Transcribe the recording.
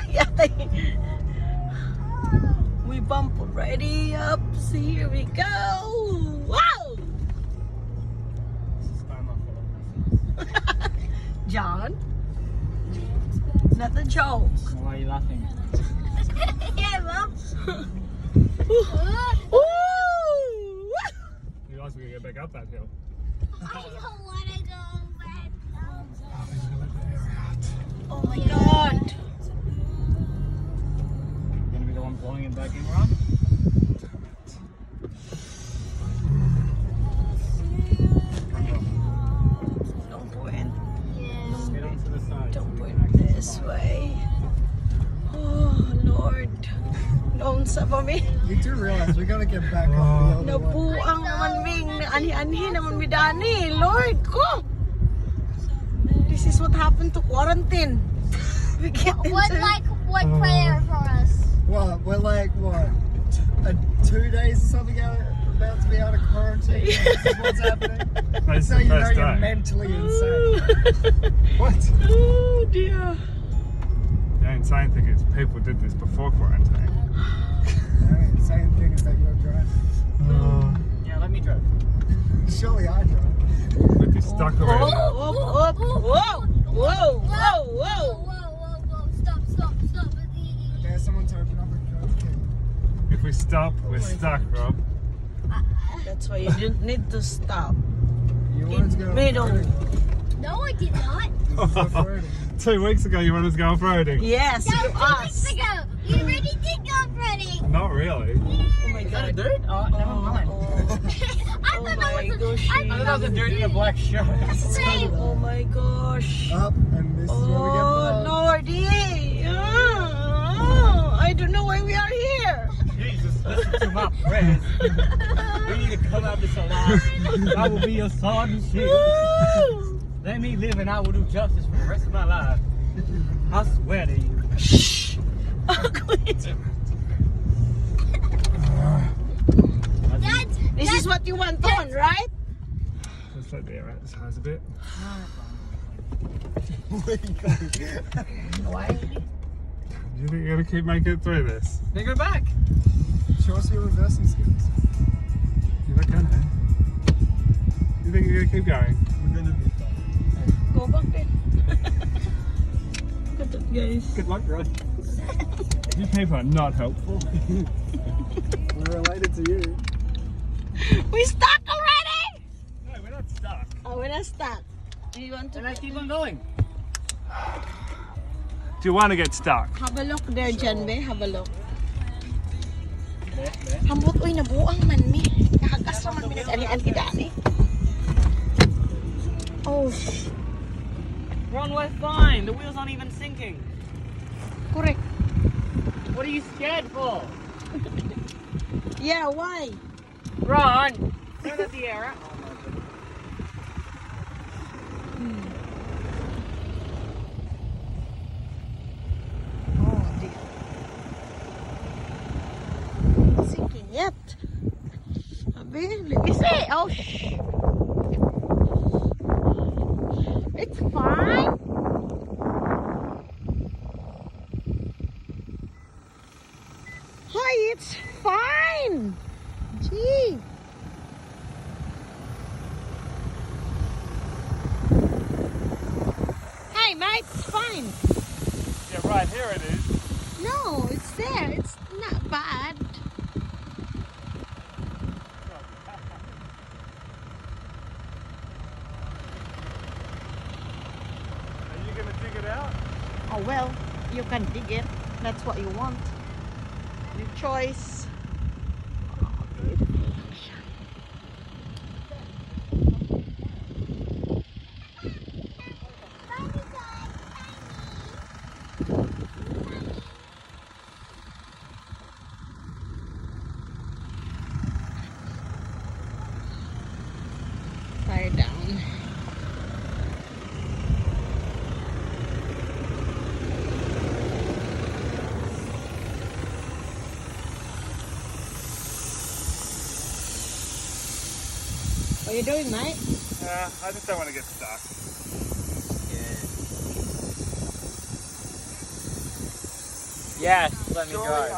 Yeah, we bump already up. So here we go. Wow! John, not a joke. Why are you laughing? Yeah, Mom. You guys are going to get back up that hill. I don't want to go back. Oh my God. You're going to be the one blowing it back in, Ron? Don't point. Yeah. Get onto the side. Don't point this way. Oh Lord. Noon sa kami. You do realize we gotta get back off the other way. Nabuang naman Ming. Anhi-anhi naman mi Dani. Lord ko. This is what happened to quarantine. We get What prayer for us? What? We're like, what? 2 days or something about to be out of quarantine? This is what's happening? That's So the you know first you're day. mentally insane. What? Oh dear. The insane thing is people did this before quarantine. The insane thing is that you're driving. Yeah, let me drive. Surely I drive. We'd be stuck already. Whoa, whoa, whoa, whoa. Stop. There's someone to open up a coke can. If we stop, we're stuck, Rob. That's why you didn't need to stop. You wanted to go Middle. off-roading. No, I did not. Off-roading. 2 weeks ago you wanted us to go off-roading. Yes, That you was 2 asked. weeks ago. You already did go running. Not really. Oh my God. dude? Oh, never mind. I Oh thought my that was gosh. I thought that was a dude in a black shirt. Same. Oh my gosh. Up, and this is where we get Oh blown. Lordy. I don't know why we are here. Jesus, listen to my prayers. We need to come out of this alive. I will be your sword and shield. Woo! Let me live and I will do justice for the rest of my life. I swear to you. Shh. This is what you want on, right? Let's let the air out this house a bit. Why? Do you think you're going to keep making it through this? Then go back. Show us your reversing skills. You're not going to. You think you're going to keep going? We're gonna be fine. Go back then. Look at that, guys. Good luck, Rod. You people are not helpful. We're related to you. We stuck already. No, we're not stuck. Oh, we're not stuck. You want to Let's keep on going. Do you want to get stuck? have a look there, Janbe? Have a look. There. Hambot, uy, nabuang man mi. Nakagas naman mi nag-ani-ani dani. Oh, Ron, we're fine. The wheels aren't even sinking. correct. What are you scared for? Yeah, why? Ron! Turn at the air. Oh, dear. Sinking yet. Abi, let me see. Oh, shh. It's fine. Hi, it's fine. Gee. Hey, mate, it's fine. Yeah, right here it is. No, it's there. It's not bad. Are you going to dig it out? Oh, well, you can dig it. That's what you want. Your choice. Oh, beautiful. Fire down. What are you doing, mate? I just don't want to get stuck. Yes, let me Surely go.